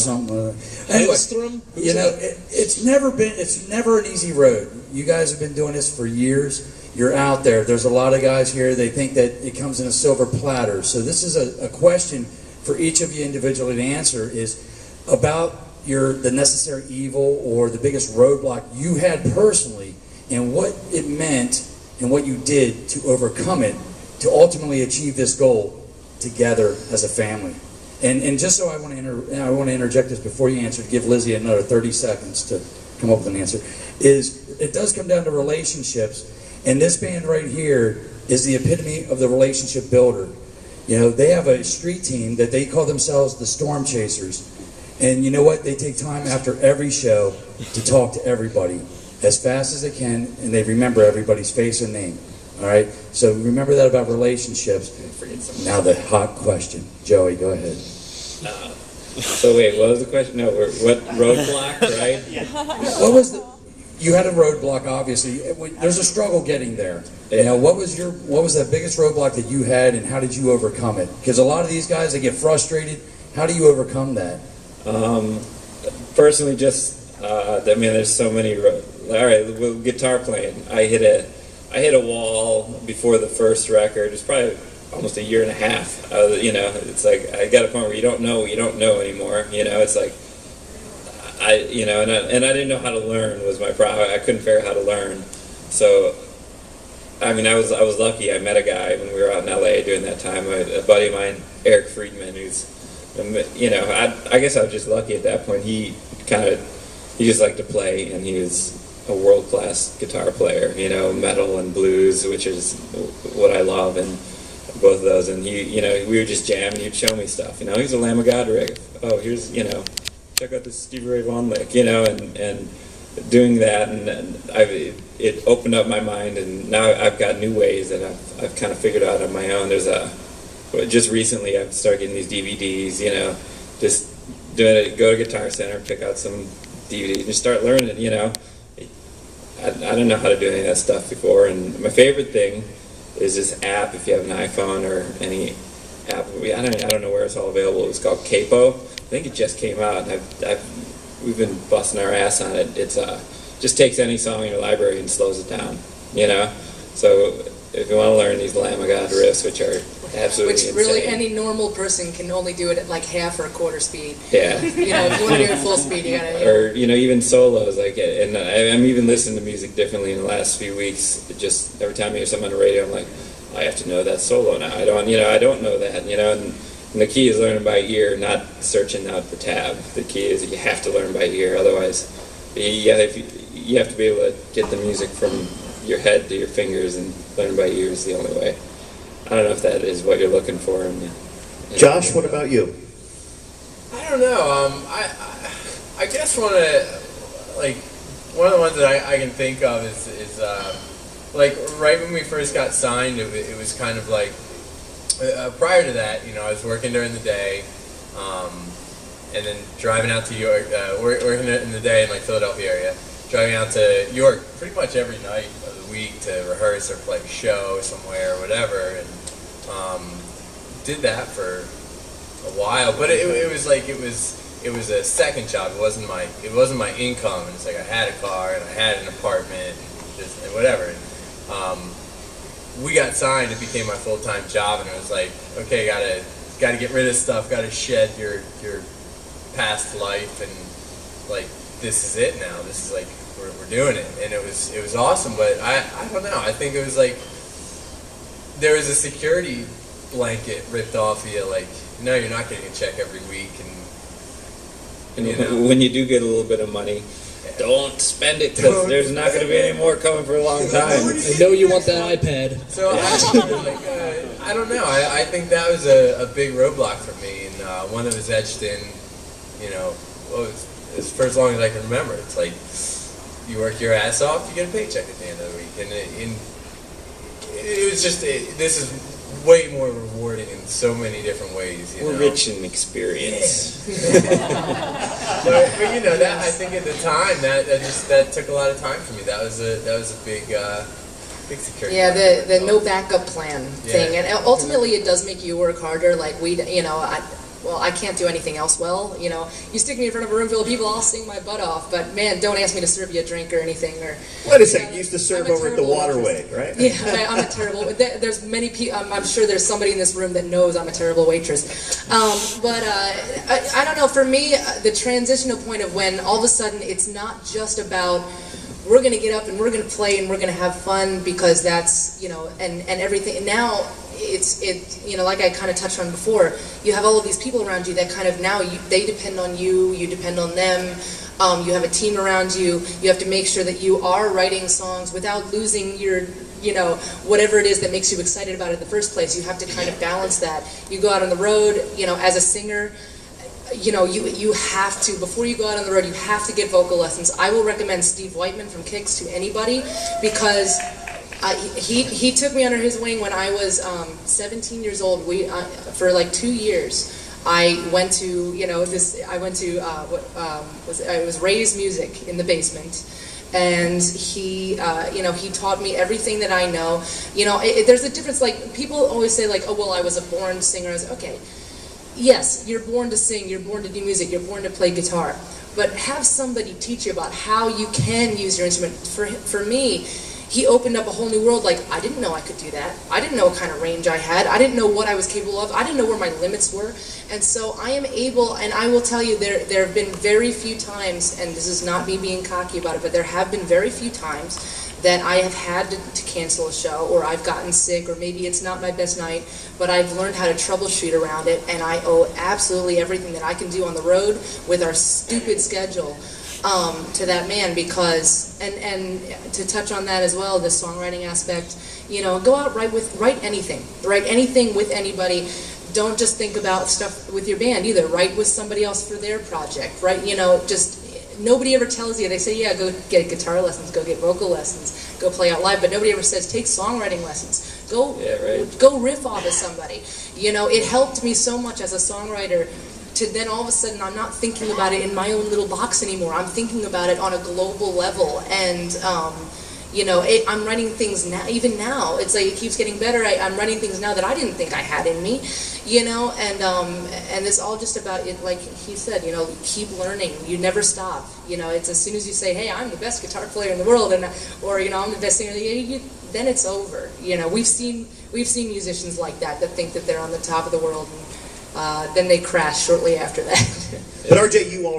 something. Anyway, Halestorm? you know, it's never an easy road. You guys have been doing this for years. You're out there. There's a lot of guys here. They think that it comes in a silver platter. So this is a question for each of you individually to answer is about the necessary evil or the biggest roadblock you had personally and what it meant and what you did to overcome it to ultimately achieve this goal together as a family. And just so I want to interject this before you answer, to give Lizzie another 30 seconds to come up with an answer, is it does come down to relationships. And this band right here is the epitome of the relationship builder. You know, they have a street team that they call themselves the Storm Chasers. And you know what? They take time after every show to talk to everybody as fast as they can, and they remember everybody's face and name. All right? So remember that about relationships. Now the hot question. Joey, go ahead. So wait, what was the question? No, what roadblock, right? Yeah. What was you had a roadblock, obviously. There's a struggle getting there. You know, what was the biggest roadblock that you had, and how did you overcome it? Because a lot of these guys, they get frustrated. How do you overcome that? Personally, just I mean, there's so many. All right, with guitar playing, I hit a wall before the first record. It's probably almost a year and a half. You know, it's like I got a point where you don't know what you don't know anymore. You know, it's like and I didn't know how to learn was my problem. I couldn't figure out how to learn. So, I mean, I was lucky. I met a guy when we were out in LA during that time. A buddy of mine, Eric Friedman, who's, you know, I guess I was just lucky at that point. He just liked to play, and he was a world-class guitar player. You know, metal and blues, which is what I love, and both of those. And he, you know, we would just jam, and he'd show me stuff. You know, here's a Lamb of God rig. Oh, here's, you know, check out this Stevie Ray Vaughan lick, you know, and doing that, and it opened up my mind, and now I've got new ways that I've kind of figured out on my own. Just recently I've started getting these DVDs, you know, just doing it, go to Guitar Center, pick out some DVDs, and just start learning, you know. I don't know how to do any of that stuff before, and my favorite thing is this app, if you have an iPhone or any app, I don't know where it's all available. It's called Capo. I think it just came out, and we've been busting our ass on it. It's just takes any song in your library and slows it down, you know? So if you want to learn these Lamb of God riffs, which are absolutely insane. Which really any normal person can only do it at like half or a quarter speed. Yeah. You know, if you want to do it full speed, you gotta... Or, you know, even solos, like, and I'm even listening to music differently in the last few weeks. Just every time I hear something on the radio, I'm like, I have to know that solo now. I don't know that, you know, and the key is learning by ear, not searching out the tab. The key is that you have to learn by ear. Otherwise, you have to be able to get the music from your head to your fingers, and learn by ear is the only way. I don't know if that is what you're looking for. Josh, what about you? I don't know. I guess one of the ones that I can think of is like right when we first got signed, it was kind of like. Prior to that, you know, I was working during the day, and then driving out to York, working in the day in like Philadelphia area, driving out to York pretty much every night of the week to rehearse or play a show somewhere or whatever, and did that for a while. But it was a second job. It wasn't my income. And it's like I had a car and I had an apartment and whatever. And, we got signed, it became my full-time job, and it was like, okay, gotta get rid of stuff, gotta shed your past life, and like, this is it now, this is like, we're doing it, and it was awesome. But I don't know, I think it was like, there was a security blanket ripped off of you, like, no, you're not getting a check every week, and you know. When you do get a little bit of money, don't spend it, because there's not going to be any more coming for a long time. I know you want that iPad. So I don't know. I think that was a big roadblock for me, and one that was etched in, you know, as for as long as I can remember. It's like you work your ass off, you get a paycheck at the end of the week, and it was just this is way more rewarding in so many different ways. You know? Rich in experience. Yeah. but you know, that I think at the time that took a lot of time for me. That was a big security. Yeah, the no backup plan thing, and ultimately it does make you work harder. Like well, I can't do anything else well. You know, you stick me in front of a room full of people, I'll sing my butt off. But man, don't ask me to serve you a drink or anything. Or Wait a second, you used to serve over at the Waterway, right? Yeah, I'm a terrible. There's many people. I'm sure there's somebody in this room that knows I'm a terrible waitress. But I don't know. For me, the transitional point of when all of a sudden it's not just about we're going to get up and we're going to play and we're going to have fun because that's, you know, and everything. And now it's you know, like I kind of touched on before, you have all of these people around you that kind of now they depend on you, you depend on them. You have a team around you. You have to make sure that you are writing songs without losing your, you know, whatever it is that makes you excited about it in the first place. You have to kind of balance that. You go out on the road, you know, as a singer, you know, you have to, before you go out on the road, you have to get vocal lessons. I will recommend Steve Whiteman from Kicks to anybody because he took me under his wing when I was 17 years old. For like 2 years. I went to, you know, it was Ray's Music in the basement, and he, you know, he taught me everything that I know. You know, there's a difference. Like people always say, like, oh well, I was a born singer. I was okay. Yes, you're born to sing. You're born to do music. You're born to play guitar. But have somebody teach you about how you can use your instrument. For me, he opened up a whole new world. Like, I didn't know I could do that. I didn't know what kind of range I had. I didn't know what I was capable of. I didn't know where my limits were. And so I am able, and I will tell you, there have been very few times, and this is not me being cocky about it, but there have been very few times that I have had to cancel a show, or I've gotten sick, or maybe it's not my best night, but I've learned how to troubleshoot around it, and I owe absolutely everything that I can do on the road with our stupid schedule to that man, because, and to touch on that as well, the songwriting aspect, you know, go out, write anything with anybody. Don't just think about stuff with your band either. Write with somebody else for their project, right? You know, just nobody ever tells you. They say, yeah, go get guitar lessons, go get vocal lessons, go play out live, but nobody ever says take songwriting lessons. Go riff off of somebody. You know, it helped me so much as a songwriter to then all of a sudden I'm not thinking about it in my own little box anymore. I'm thinking about it on a global level, and you know, I'm writing things now. Even now, it's like it keeps getting better. I'm writing things now that I didn't think I had in me, you know. And it's all just about it. Like he said, you know, keep learning. You never stop. You know, it's as soon as you say, "Hey, I'm the best guitar player in the world," or you know, "I'm the best singer," then it's over. You know, we've seen musicians like that think that they're on the top of the world, and then they crash shortly after that. But RJ, you all